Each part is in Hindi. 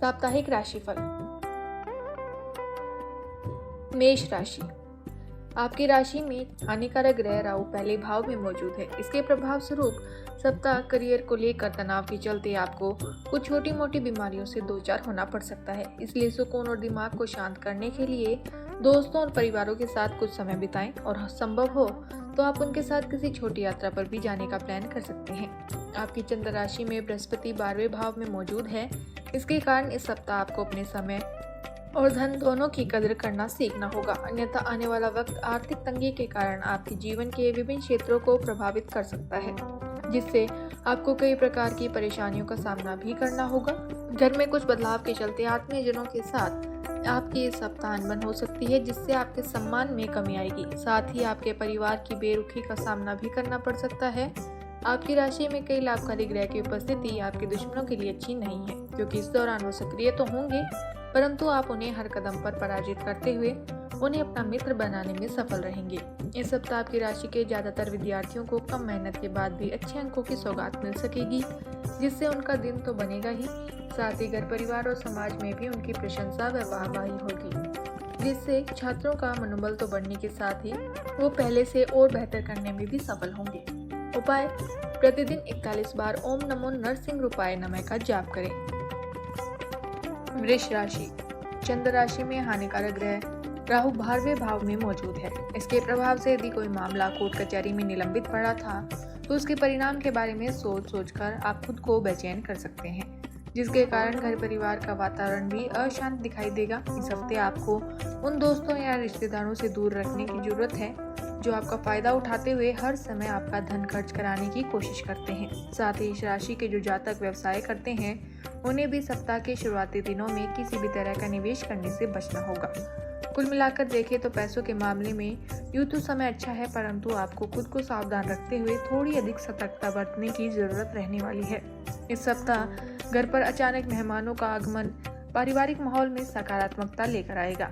साप्ताहिक राशिफल। मेष राशि। आपकी राशि में हानिकारक ग्रह राहु पहले भाव में मौजूद है। इसके प्रभाव स्वरूप सप्ताह करियर को लेकर तनाव के चलते आपको कुछ छोटी मोटी बीमारियों से दो चार होना पड़ सकता है। इसलिए सुकून और दिमाग को शांत करने के लिए दोस्तों और परिवारों के साथ कुछ समय बिताएं और संभव हो तो आप उनके साथ किसी छोटी यात्रा पर भी जाने का प्लान कर सकते हैं। आपकी चंद्र राशि में बृहस्पति 12वें भाव में मौजूद है। इसके कारण इस सप्ताह आपको अपने समय और धन दोनों की कदर करना सीखना होगा, अन्यथा आने वाला वक्त आर्थिक तंगी के कारण आपके जीवन के विभिन्न क्षेत्रों को प्रभावित कर सकता है, जिससे आपको कई प्रकार की परेशानियों का सामना भी करना होगा। घर में कुछ बदलाव के चलते आत्मीयजनों के साथ आपकी इस सप्ताह अनबन हो सकती है, जिससे आपके सम्मान में कमी आएगी। साथ ही आपके परिवार की बेरुखी का सामना भी करना पड़ सकता है। आपकी राशि में कई लाभकारी ग्रह की उपस्थिति आपके दुश्मनों के लिए अच्छी नहीं है, क्योंकि इस दौरान वो सक्रिय तो होंगे परंतु आप उन्हें हर कदम पर पराजित करते हुए उन्हें अपना मित्र बनाने में सफल रहेंगे। इस सप्ताह आपकी राशि के ज्यादातर विद्यार्थियों को कम मेहनत के बाद भी अच्छे अंकों की सौगात मिल सकेगी, जिससे उनका दिन तो बनेगा ही, साथ ही घर परिवार और समाज में भी उनकी प्रशंसा व वाहवाही होगी, जिससे छात्रों का मनोबल तो बढ़ने के साथ ही वो पहले से और बेहतर करने में भी सफल होंगे। उपाय: प्रतिदिन 41 बार ओम नमो नरसिंह रूपाय नमः का जाप करें। वृष राशि। चंद्र राशि में हानिकारक ग्रह राहु 12वें भाव में मौजूद है। इसके प्रभाव से यदि कोई मामला कोर्ट कचहरी में निलंबित पड़ा था तो उसके परिणाम के बारे में सोचकर आप खुद को बेचैन कर सकते हैं, जिसके कारण घर परिवार का वातावरण भी अशांत दिखाई देगा। इस हफ्ते आपको उन दोस्तों या रिश्तेदारों से दूर रखने की जरूरत है जो आपका फायदा उठाते हुए हर समय आपका धन खर्च कराने की कोशिश करते हैं। साथ ही इस राशि के जो जातक व्यवसाय करते हैं उन्हें भी सप्ताह के शुरुआती दिनों में किसी भी तरह का निवेश करने से बचना होगा। कुल मिलाकर देखें तो पैसों के मामले में यूं तो समय अच्छा है, परंतु आपको खुद को सावधान रखते हुए थोड़ी अधिक सतर्कता बरतने की जरूरत रहने वाली है। इस सप्ताह घर पर अचानक मेहमानों का आगमन पारिवारिक माहौल में सकारात्मकता लेकर आएगा,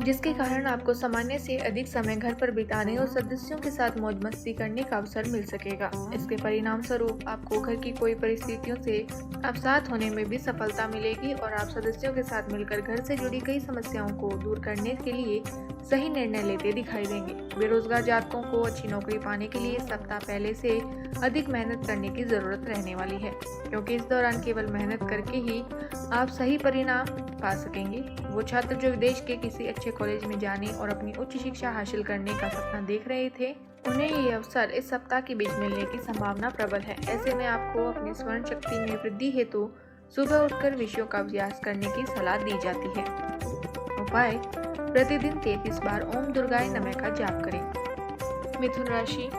जिसके कारण आपको सामान्य से अधिक समय घर पर बिताने और सदस्यों के साथ मौज मस्ती करने का अवसर मिल सकेगा। इसके परिणाम स्वरूप आपको घर की कोई परिस्थितियों से आप साथ होने में भी सफलता मिलेगी और आप सदस्यों के साथ मिलकर घर से जुड़ी कई समस्याओं को दूर करने के लिए सही निर्णय लेते दिखाई देंगे। बेरोजगार जातकों को अच्छी नौकरी पाने के लिए सप्ताह पहले से अधिक मेहनत करने की जरूरत रहने वाली है, क्योंकि इस दौरान केवल मेहनत करके ही आप सही परिणाम पा सकेंगे। वो छात्र जो विदेश के किसी अच्छे कॉलेज में जाने और अपनी उच्च शिक्षा हासिल करने का सपना देख रहे थे, उन्हें ये अवसर इस सप्ताह के बीच मिलने की संभावना प्रबल है। ऐसे में आपको अपनी स्मरण शक्ति में वृद्धि हेतु सुबह उठकर विषयों का अभ्यास करने की सलाह दी जाती है। उपाय: प्रतिदिन 33 बार ओम दुर्गाय नमः का जाप करें। मिथुन राशि।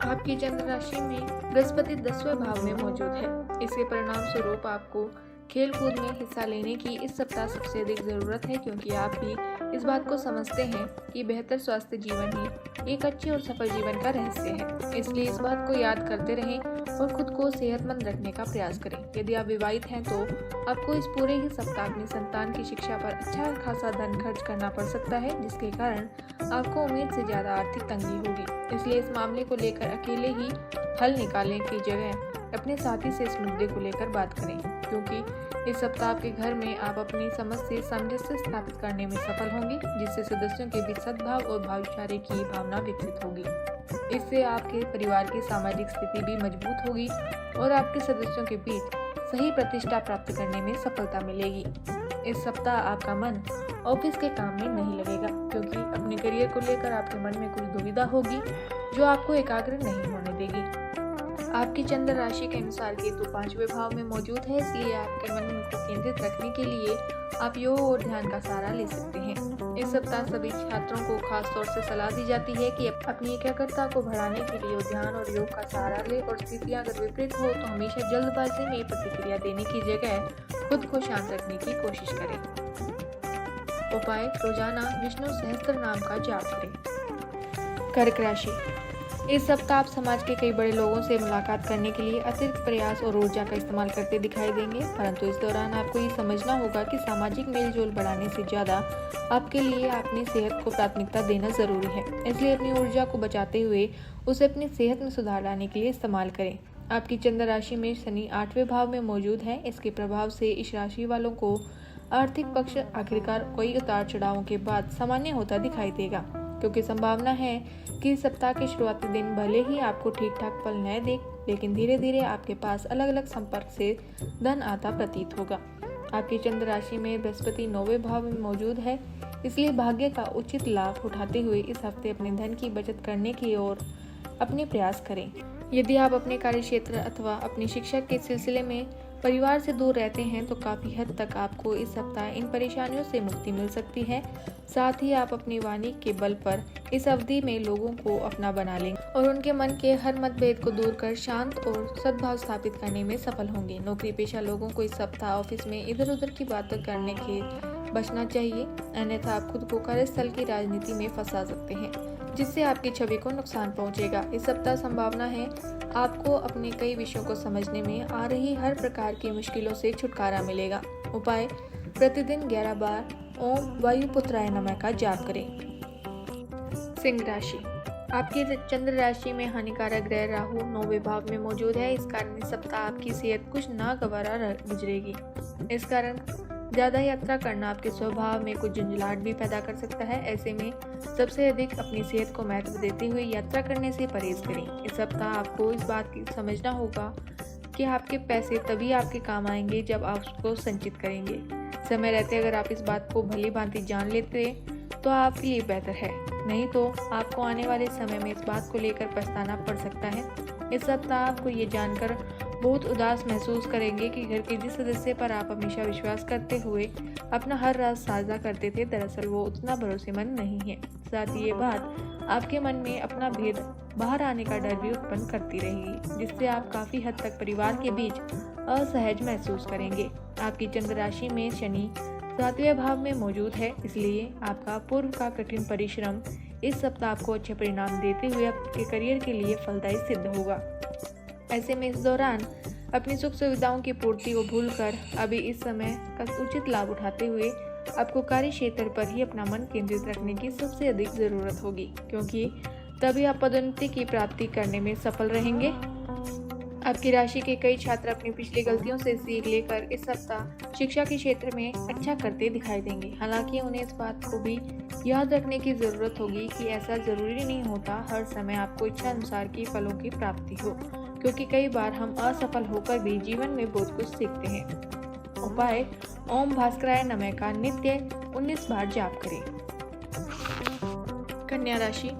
आपकी चंद्र राशि में बृहस्पति 10वें भाव में मौजूद है। इसके परिणाम स्वरूप आपको खेल कूद में हिस्सा लेने की इस सप्ताह सबसे अधिक जरूरत है, क्योंकि आप भी इस बात को समझते हैं कि बेहतर स्वास्थ्य जीवन ही एक अच्छे और सफल जीवन का रहस्य है। इसलिए इस बात को याद करते रहें और खुद को सेहतमंद रखने का प्रयास करें। यदि आप विवाहित हैं तो आपको इस पूरे ही सप्ताह अपनी संतान की शिक्षा पर अच्छा खासा धन खर्च करना पड़ सकता है, जिसके कारण आपको उम्मीद से ज्यादा आर्थिक तंगी होगी। इसलिए इस मामले को लेकर अकेले ही हल निकालने की जगह अपने साथी से इस मुद्दे को लेकर बात करें, क्योंकि इस सप्ताह आपके घर में आप अपनी समझ से सामंजस्य स्थापित करने में सफल होंगे, जिससे सदस्यों के बीच सद्भाव और भाईचारे की भावना विकसित होगी। इससे आपके परिवार की सामाजिक स्थिति भी मजबूत होगी और आपके सदस्यों के बीच सही प्रतिष्ठा प्राप्त करने में सफलता मिलेगी। इस सप्ताह आपका मन ऑफिस के काम में नहीं लगेगा, क्योंकि अपने करियर को लेकर आपके मन में कुछ दुविधा होगी जो आपको एकाग्र नहीं होने देगी। आपकी चंद्र राशि के अनुसार केतु 5वें भाव में मौजूद है, इसलिए आपके मन को केंद्रित रखने के लिए आप योग और ध्यान का सहारा ले सकते हैं। इस सप्ताह सभी छात्रों को खास तौर से सलाह दी जाती है कि अपनी एकाग्रता को बढ़ाने के लिए ध्यान और योग का सहारा ले और स्थितियां अगर विपरीत हो तो हमेशा जल्दबाजी में प्रतिक्रिया देने की जगह खुद को शांत रखने की कोशिश करें। उपाय: रोजाना विष्णु सहस्त्र नाम का जाप करें। कर्क राशि। इस सप्ताह आप समाज के कई बड़े लोगों से मुलाकात करने के लिए अतिरिक्त प्रयास और ऊर्जा का इस्तेमाल करते दिखाई देंगे, परंतु इस दौरान आपको ये समझना होगा कि सामाजिक मेलजोल बढ़ाने से ज्यादा आपके लिए अपनी सेहत को प्राथमिकता देना जरूरी है। इसलिए अपनी ऊर्जा को बचाते हुए उसे अपनी सेहत में सुधार लाने के लिए इस्तेमाल करें। आपकी चंद्र राशि में शनि 8वें भाव में मौजूद है। इसके प्रभाव से इस राशि वालों को आर्थिक पक्ष आखिरकार कई उतार चढ़ावों के बाद सामान्य होता दिखाई देगा, क्योंकि संभावना है कि सप्ताह के शुरुआती दिन भले ही आपको ठीक ठाक फल न दे, लेकिन धीरे धीरे आपके पास अलग अलग संपर्क से धन आता प्रतीत होगा। आपकी चंद्र राशि में बृहस्पति 9वें भाव में मौजूद है, इसलिए भाग्य का उचित लाभ उठाते हुए इस हफ्ते अपने धन की बचत करने की ओर अपने प्रयास करें। यदि आप अपने कार्य क्षेत्र अथवा अपनी शिक्षा के सिलसिले में परिवार से दूर रहते हैं तो काफ़ी हद तक आपको इस सप्ताह इन परेशानियों से मुक्ति मिल सकती है। साथ ही आप अपनी वाणी के बल पर इस अवधि में लोगों को अपना बना लेंगे और उनके मन के हर मतभेद को दूर कर शांत और सद्भाव स्थापित करने में सफल होंगे। नौकरी पेशा लोगों को इस सप्ताह ऑफिस में इधर उधर की बातें करने के बचना चाहिए, अन्यथा आप खुद को कार्यस्थल की राजनीति में फंसा सकते हैं, जिससे आपकी छवि को नुकसान पहुंचेगा। इस सप्ताह संभावना है आपको अपने कई विषयों को समझने में आ रही हर प्रकार की मुश्किलों से छुटकारा मिलेगा। उपाय: प्रतिदिन 11 बार ओम वायुपुत्राय नमः का जाप करें। सिंह राशि। आपकी चंद्र राशि में हानिकारक ग्रह राहु 9वें भाव में मौजूद है। इस कारण इस सप्ताह आपकी सेहत कुछ नागवारा गुजरेगी। इस कारण ज़्यादा यात्रा करना आपके स्वभाव में कुछ झुंझलाहट भी पैदा कर सकता है। ऐसे में सबसे अधिक अपनी सेहत को महत्व देते हुए यात्रा करने से परहेज करें। इस सप्ताह आपको इस बात की समझना होगा कि आपके पैसे तभी आपके काम आएंगे जब आप उसको संचित करेंगे। समय रहते अगर आप इस बात को भली भांति जान लेते तो आपके लिए बेहतर है, नहीं तो आपको आने वाले समय में इस बात को लेकर पछताना पड़ सकता है। इस सप्ताह आपको ये जानकर बहुत उदास महसूस करेंगे कि घर के जिस सदस्य पर आप हमेशा विश्वास करते हुए अपना हर राज साझा करते थे, दरअसल वो उतना भरोसेमंद नहीं है। साथ ही ये बात आपके मन में अपना भेद बाहर आने का डर भी उत्पन्न करती रहेगी, जिससे आप काफ़ी हद तक परिवार के बीच असहज महसूस करेंगे। आपकी चंद्र राशि में शनि 7वें भाव में मौजूद है, इसलिए आपका पूर्व का कठिन परिश्रम इस सप्ताह आपको अच्छे परिणाम देते हुए आपके करियर के लिए फलदायी सिद्ध होगा। ऐसे में इस दौरान अपनी सुख सुविधाओं की पूर्ति को भूलकर अभी इस समय का उचित लाभ उठाते हुए आपको कार्य क्षेत्र पर ही अपना मन केंद्रित रखने की सबसे अधिक ज़रूरत होगी, क्योंकि तभी आप पदोन्नति की प्राप्ति करने में सफल रहेंगे। आपकी राशि के कई छात्र अपनी पिछली गलतियों से सीख लेकर इस सप्ताह शिक्षा के क्षेत्र में अच्छा करते दिखाई देंगे। हालांकि उन्हें इस बात को भी याद रखने की ज़रूरत होगी कि ऐसा ज़रूरी नहीं होता हर समय आपको इच्छा अनुसार की फलों की प्राप्ति हो, क्योंकि कई बार हम असफल होकर भी जीवन में बहुत कुछ सीखते हैं। उपाय: ओम भास्कराय नमः का नित्य 19 बार जाप करें। कन्या राशि।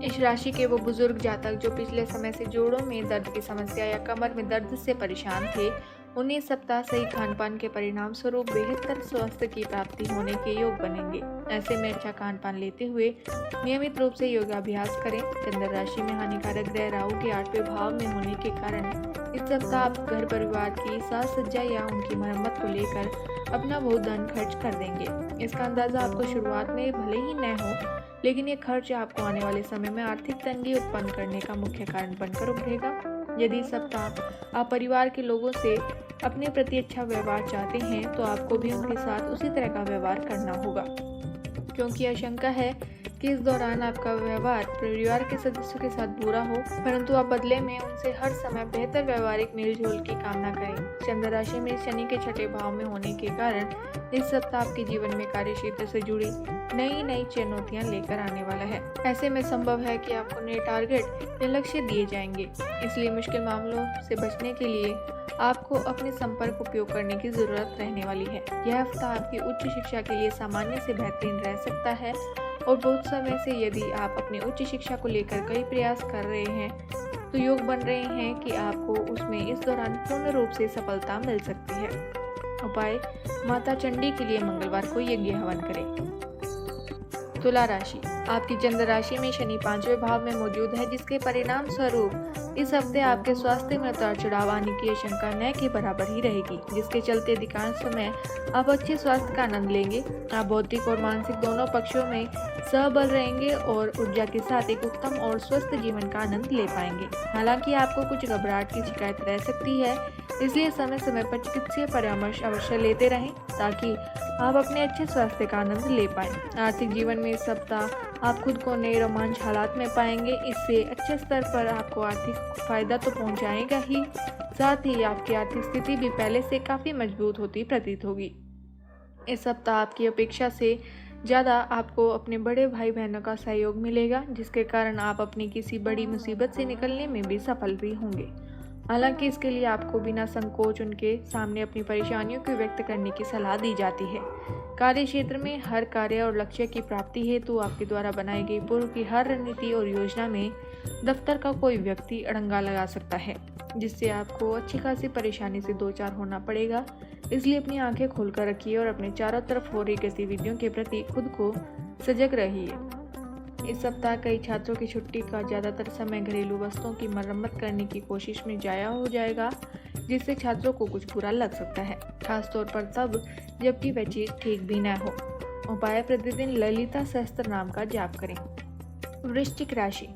इस राशि के वो बुजुर्ग जातक जो पिछले समय से जोड़ों में दर्द की समस्या या कमर में दर्द से परेशान थे, उन्हें सप्ताह सही खान पान के परिणाम स्वरूप बेहतर स्वास्थ्य की प्राप्ति होने के योग बनेंगे। ऐसे में अच्छा खान पान लेते हुए नियमित रूप से योगाभ्यास करें। चंद्र राशि में हानिकारक ग्रह राहु के 8वें भाव में होने के कारण इस सप्ताह आप घर परिवार की साज सज्जा या उनकी मरम्मत को लेकर अपना बहुत धन खर्च कर देंगे। इसका अंदाजा आपको शुरुआत में भले ही न हो, लेकिन ये खर्च आपको आने वाले समय में आर्थिक तंगी उत्पन्न करने का मुख्य कारण बनकर उभरेगा। यदि इस सप्ताह आप परिवार के लोगों से अपने प्रति अच्छा व्यवहार चाहते हैं तो आपको भी उनके साथ उसी तरह का व्यवहार करना होगा, क्योंकि आशंका है कि इस दौरान आपका व्यवहार परिवार के सदस्यों के साथ बुरा हो, परंतु आप बदले में उनसे हर समय बेहतर व्यवहारिक मेलजोल की कामना करें। चंद्र राशि में शनि के 6ठे भाव में होने के कारण इस सप्ताह आपके जीवन में कार्य क्षेत्र से जुड़ी नई चुनौतियां लेकर आने वाला है। ऐसे में संभव है कि आपको नए टारगेट या लक्ष्य दिए जाएंगे, इसलिए मुश्किल मामलों से बचने के लिए आपको अपने संपर्क उपयोग करने की जरूरत रहने वाली है। यह हफ्ता आपकी उच्च शिक्षा के लिए सामान्य से बेहतरीन रह सकता है और बहुत समय से यदि आप अपनी उच्च शिक्षा को लेकर कई प्रयास कर रहे हैं तो योग बन रहे हैं कि आपको उसमें इस दौरान पूर्ण रूप से सफलता मिल सकती है। उपाय: माता चंडी के लिए मंगलवार को यज्ञ हवन करें। तुला राशि। आपकी चंद्र राशि में शनि 5वें भाव में मौजूद है, जिसके परिणाम स्वरूप इस हफ्ते आपके स्वास्थ्य में उतार चढ़ाव आने की आशंका न के बराबर ही रहेगी, जिसके चलते अधिकांश समय आप अच्छे स्वास्थ्य का आनंद लेंगे। आप बौद्धिक और मानसिक दोनों पक्षों में सबल रहेंगे और ऊर्जा के साथ एक उत्तम और स्वस्थ जीवन का आनंद ले पाएंगे। हालांकि आपको कुछ घबराहट की शिकायत रह सकती है, इसलिए समय समय पर चिकित्सीय परामर्श अवश्य लेते रहें ताकि आप अपने अच्छे स्वास्थ्य का आनंद ले पाएं। आर्थिक जीवन में इस सप्ताह आप खुद को नए रोमांच हालात में पाएंगे। इससे अच्छे स्तर पर आपको आर्थिक फायदा तो पहुंचाएगा ही, साथ ही आपकी आर्थिक स्थिति भी पहले से काफ़ी मजबूत होती प्रतीत होगी। इस सप्ताह आपकी अपेक्षा से ज़्यादा आपको अपने बड़े भाई बहनों का सहयोग मिलेगा, जिसके कारण आप अपनी किसी बड़ी मुसीबत से निकलने में भी सफल भी होंगे। हालांकि इसके लिए आपको बिना संकोच उनके सामने अपनी परेशानियों को व्यक्त करने की सलाह दी जाती है। कार्य क्षेत्र में हर कार्य और लक्ष्य की प्राप्ति हेतु आपके द्वारा बनाई गई पूर्व की हर रणनीति और योजना में दफ्तर का कोई व्यक्ति अड़ंगा लगा सकता है, जिससे आपको अच्छी खासी परेशानी से दो चार होना पड़ेगा। इसलिए अपनी आंखें खोलकर रखिए और अपने चारों तरफ हो रही गतिविधियों के प्रति खुद को सजग रहिए। इस सप्ताह कई छात्रों की छुट्टी का ज़्यादातर समय घरेलू वस्तुओं की मरम्मत करने की कोशिश में जाया हो जाएगा, जिससे छात्रों को कुछ बुरा लग सकता है, खासतौर पर तब जबकि वह चीज़ ठीक भी न हो। उपाय: प्रतिदिन ललिता सहस्त्र नाम का जाप करें। वृश्चिक राशि,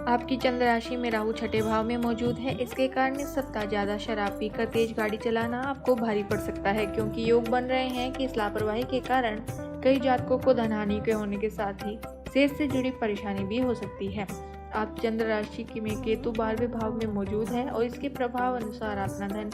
आपकी चंद्र राशि में राहु छठे भाव में मौजूद है। इसके कारण इस सप्ताह ज़्यादा शराब पीकर तेज गाड़ी चलाना आपको भारी पड़ सकता है, क्योंकि योग बन रहे हैं कि इस लापरवाही के कारण कई जातकों को धनहानि के होने के साथ ही सेहत से जुड़ी परेशानी भी हो सकती है। आप चंद्र राशि में केतु 12वें भाव में मौजूद है और इसके प्रभाव अनुसार अपना धन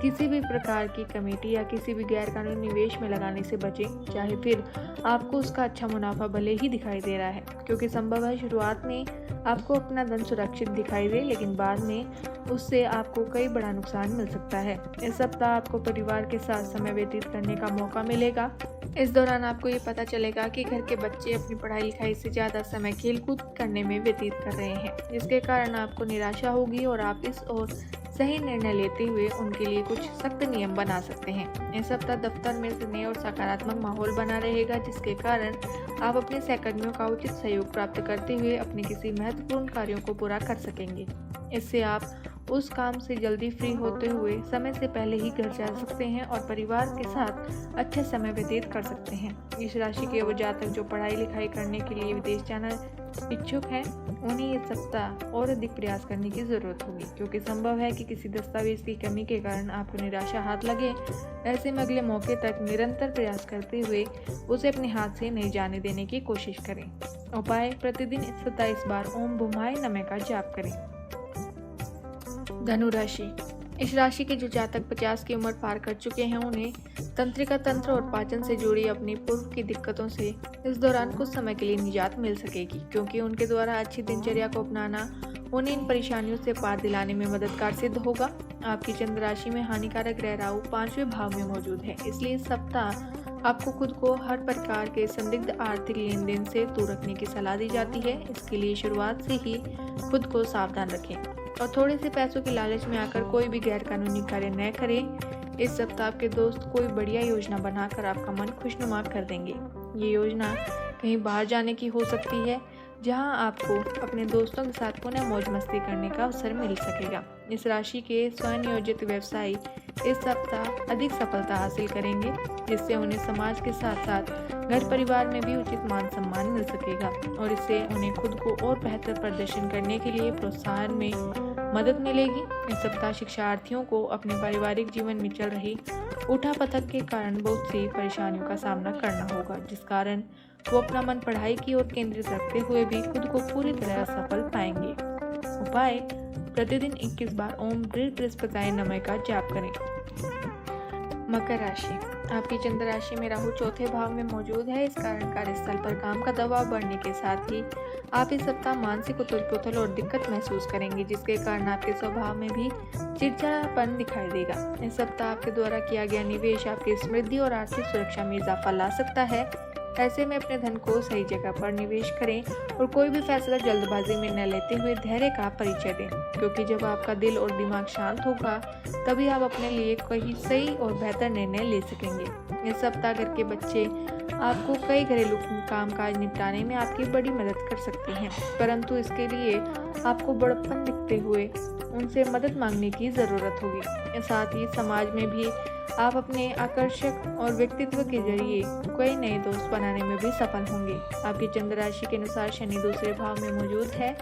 किसी भी प्रकार की कमेटी या किसी भी गैर कानूनी निवेश में लगाने से बचें, चाहे फिर आपको उसका अच्छा मुनाफा भले ही दिखाई दे रहा है, क्योंकि संभव है शुरुआत में आपको अपना धन सुरक्षित दिखाई दे, लेकिन बाद में उससे आपको कई बड़ा नुकसान मिल सकता है। इस सप्ताह आपको परिवार के साथ समय व्यतीत करने का मौका मिलेगा। इस दौरान आपको ये पता चलेगा कि घर के बच्चे अपनी पढ़ाई लिखाई से ज़्यादा समय खेलकूद करने में व्यतीत कर रहे हैं, जिसके कारण आपको निराशा होगी और आप इस ओर सही निर्णय लेते हुए उनके लिए कुछ सख्त नियम बना सकते हैं। इस सप्ताह दफ्तर में स्नेह और सकारात्मक माहौल बना रहेगा, जिसके कारण आप अपने सहकर्मियों का उचित सहयोग प्राप्त करते हुए अपने किसी महत्वपूर्ण कार्यों को पूरा कर सकेंगे। इससे आप उस काम से जल्दी फ्री होते हुए समय से पहले ही घर जा सकते हैं और परिवार के साथ अच्छे समय व्यतीत कर सकते हैं। इस राशि के वो जातक जो पढ़ाई लिखाई करने के लिए विदेश जाना इच्छुक हैं, उन्हें इस सप्ताह और अधिक प्रयास करने की ज़रूरत होगी, क्योंकि संभव है कि किसी दस्तावेज की कमी के कारण आपको निराशा हाथ लगे। ऐसे में अगले मौके तक निरंतर प्रयास करते हुए उसे अपने हाथ से नहीं जाने देने की कोशिश करें। उपाय: प्रतिदिन 27 बार ओम भूमाय नमः का जाप करें। धनु राशि, इस राशि के जो जातक 50 की उम्र पार कर चुके हैं, उन्हें तंत्रिका तंत्र और पाचन से जुड़ी अपनी पूर्व की दिक्कतों से इस दौरान कुछ समय के लिए निजात मिल सकेगी, क्योंकि उनके द्वारा अच्छी दिनचर्या को अपनाना उन्हें इन परेशानियों से पार दिलाने में मददगार सिद्ध होगा। आपकी चंद्र राशि में हानिकारक ग्रह राहु 5वें भाव में मौजूद है, इसलिए इस सप्ताह आपको खुद को हर प्रकार के संदिग्ध आर्थिक लेन देन से दूर रखने की सलाह दी जाती है। इसके लिए शुरुआत से ही खुद को सावधान रखें और थोड़े से पैसों के लालच में आकर कोई भी गैर कानूनी कार्य न करें। इस सप्ताह आपके दोस्त कोई बढ़िया योजना बनाकर आपका मन खुशनुमा कर देंगे। ये योजना कहीं बाहर जाने की हो सकती है, जहां आपको अपने दोस्तों के साथ पुनः मौज मस्ती करने का अवसर मिल सकेगा। इस राशि के स्वनियोजित व्यवसायी इस सप्ताह अधिक सफलता हासिल करेंगे, जिससे उन्हें समाज के साथ साथ घर परिवार में भी उचित मान सम्मान मिल सकेगा और इससे उन्हें खुद को और बेहतर प्रदर्शन करने के लिए प्रोत्साहन में मदद मिलेगी। इस सप्ताह शिक्षार्थियों को अपने पारिवारिक जीवन में चल रही उठापटक के कारण बहुत सी परेशानियों का सामना करना होगा, जिस कारण वो अपना मन पढ़ाई की ओर केंद्रित रखते हुए भी खुद को पूरी तरह सफल पाएंगे। उपाय: प्रतिदिन 21 बार ओम बृहस्पतियाय नमः का जाप करें। मकर राशि, आपकी चंद्र राशि में राहु चौथे भाव में मौजूद है। इस कारण कार्यस्थल पर काम का दबाव बढ़ने के साथ ही आप इस सप्ताह मानसिक उथल-पुथल और दिक्कत महसूस करेंगे, जिसके कारण आपके स्वभाव में भी चिड़चिड़ापन दिखाई देगा। इस सप्ताह आपके द्वारा किया गया निवेश आपकी समृद्धि और आर्थिक सुरक्षा में इजाफा ला सकता है। ऐसे में अपने धन को सही जगह पर निवेश करें और कोई भी फैसला जल्दबाजी में न लेते हुए धैर्य का परिचय दें, क्योंकि जब आपका दिल और दिमाग शांत होगा तभी आप अपने लिए कोई सही और बेहतर निर्णय ले सकेंगे। इस सप्ताह घर के बच्चे आपको कई घरेलू कामकाज निपटाने में आपकी बड़ी मदद कर सकते हैं, परंतु इसके लिए आपको बड़प्पन दिखते हुए उनसे मदद मांगने की ज़रूरत होगी। साथ ही समाज में भी आप अपने आकर्षक और व्यक्तित्व के जरिए कई नए दोस्त बनाने में भी सफल होंगे। आपकी चंद्र राशि के अनुसार शनि दूसरे भाव में मौजूद है।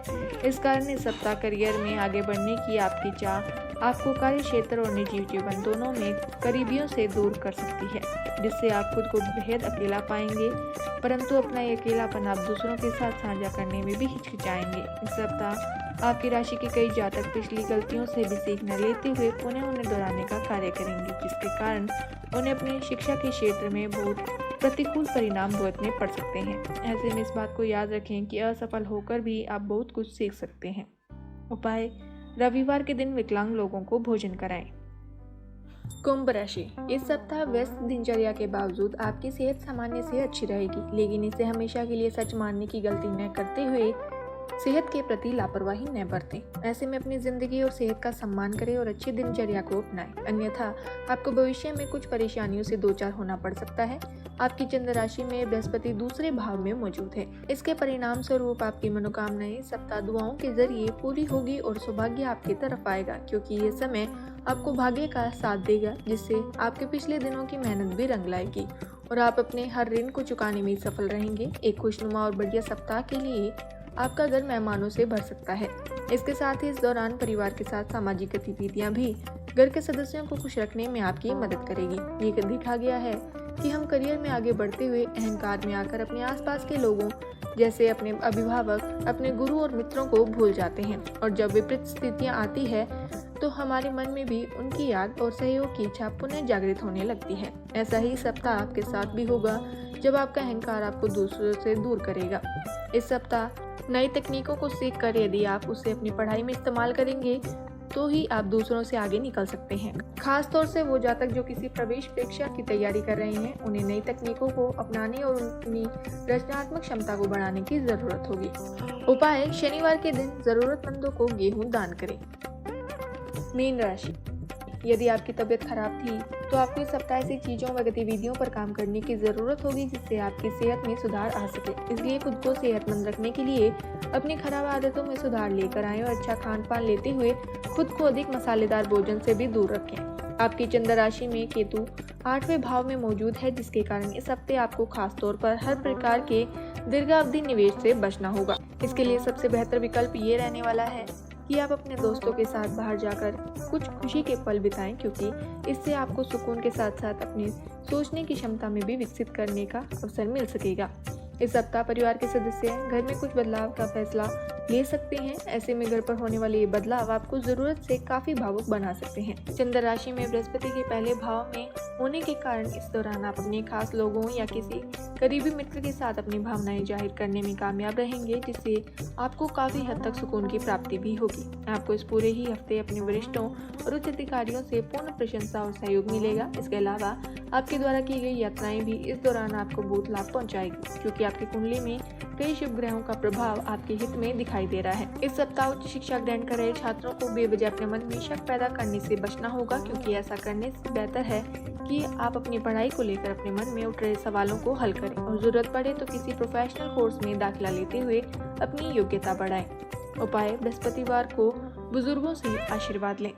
इस कारण इस सप्ताह करियर में आगे बढ़ने की आपकी चाह आपको कार्य क्षेत्र और निजी जीवन दोनों में करीबियों से दूर कर सकती है, जिससे आप खुद को बेहद अकेला पाएंगे, परंतु अपना ये अकेलापन आप दूसरों के साथ साझा करने में भी हिचकिचाएंगे। इस सप्ताह आपकी राशि के कई जातक पिछली गलतियों से भी सीखना लेते हुए पुनः उन्हें दोहराने का कार्य करेंगे, जिसके कारण उन्हें अपनी शिक्षा के क्षेत्र में बहुत प्रतिकूल परिणाम भुगतने पड़ सकते हैं। ऐसे में इस बात को याद रखें कि असफल होकर भी आप बहुत कुछ सीख सकते हैं। उपाय: रविवार के दिन विकलांग लोगों को भोजन कराएं। कुंभ राशि, इस सप्ताह व्यस्त दिनचर्या के बावजूद आपकी सेहत सामान्य से अच्छी रहेगी, लेकिन इसे हमेशा के लिए सच मानने की गलती न करते हुए सेहत के प्रति लापरवाही न बरतें। ऐसे में अपनी जिंदगी और सेहत का सम्मान करें और अच्छी दिनचर्या को अपनाएं, अन्यथा आपको भविष्य में कुछ परेशानियों से दो चार होना पड़ सकता है। आपकी चंद्र राशि में बृहस्पति दूसरे भाव में मौजूद है। इसके परिणाम स्वरूप आपकी मनोकामनाएं सप्ताह दुआओं के जरिए पूरी होगी और सौभाग्य आपकी तरफ आएगा, क्योंकि ये समय आपको भाग्य का साथ देगा, जिससे आपके पिछले दिनों की मेहनत भी रंग लाएगी और आप अपने हर ऋण को चुकाने में सफल रहेंगे। एक खुशनुमा और बढ़िया सप्ताह के लिए आपका घर मेहमानों से भर सकता है। इसके साथ ही इस दौरान परिवार के साथ सामाजिक गतिविधियां भी घर के सदस्यों को खुश रखने में आपकी मदद करेगी। ये देखा गया है कि हम करियर में आगे बढ़ते हुए अहंकार में आकर अपने आसपास के लोगों जैसे अपने अभिभावक, अपने गुरु और मित्रों को भूल जाते हैं, और जब विपरीत स्थितियां आती है तो हमारे मन में भी उनकी याद और सहयोग की इच्छा पुनः जागृत होने लगती है। ऐसा ही सप्ताह आपके साथ भी होगा, जब आपका अहंकार आपको दूसरों से दूर करेगा। इस सप्ताह नई तकनीकों को सीखकर यदि आप उसे अपनी पढ़ाई में इस्तेमाल करेंगे तो ही आप दूसरों से आगे निकल सकते हैं। खास तौर से वो जातक जो किसी प्रवेश परीक्षा की तैयारी कर रहे हैं, उन्हें नई तकनीकों को अपनाने और अपनी रचनात्मक क्षमता को बढ़ाने की जरूरत होगी। उपाय: शनिवार के दिन जरूरतमंदों को गेहूं दान करें। मीन राशि, यदि आपकी तबीयत खराब थी तो आपको इस सप्ताह ऐसी चीजों व गतिविधियों पर काम करने की जरूरत होगी जिससे आपकी सेहत में सुधार आ सके। इसलिए खुद को सेहतमंद रखने के लिए अपनी खराब आदतों में सुधार लेकर आएं और अच्छा खान पान लेते हुए खुद को अधिक मसालेदार भोजन से भी दूर रखें। आपकी चंद्र राशि में केतु 8वें भाव में मौजूद है, जिसके कारण इस हफ्ते आपको खास तौर पर हर प्रकार के दीर्घावधि निवेश से बचना होगा। इसके लिए सबसे बेहतर विकल्प ये रहने वाला है कि आप अपने दोस्तों के साथ बाहर जाकर कुछ खुशी के पल बिताएं, क्योंकि इससे आपको सुकून के साथ साथ अपनी सोचने की क्षमता में भी विकसित करने का अवसर मिल सकेगा। इस सप्ताह परिवार के सदस्य घर में कुछ बदलाव का फैसला ले सकते हैं। ऐसे में घर पर होने वाले ये बदलाव आपको जरूरत से काफी भावुक बना सकते हैं। चंद्र राशि में बृहस्पति के पहले भाव में होने के कारण इस दौरान आप अपने खास लोगों या किसी करीबी मित्र के साथ अपनी भावनाएं जाहिर करने में कामयाब रहेंगे, जिससे आपको काफी हद तक सुकून की प्राप्ति भी होगी। आपको इस पूरे ही हफ्ते अपने वरिष्ठों और उच्च अधिकारियों से पूर्ण प्रशंसा और सहयोग मिलेगा। इसके अलावा आपके द्वारा की गई यात्राएं भी इस दौरान आपको बहुत लाभ पहुंचाएगी, क्योंकि आपकी कुंडली में कई शुभ ग्रहों का प्रभाव आपके हित में दिखाई दे रहा है। इस सप्ताह उच्च शिक्षा ग्रहण कर रहे छात्रों को बेवजह अपने मन में शक पैदा करने से बचना होगा, क्योंकि ऐसा करने से बेहतर है कि आप अपनी पढ़ाई को लेकर अपने मन में उठ रहे सवालों को हल करें और जरूरत पड़े तो किसी प्रोफेशनल कोर्स में दाखिला लेते हुए अपनी योग्यता बढ़ाएं। उपाय: बृहस्पतिवार को बुजुर्गों से आशीर्वाद लें।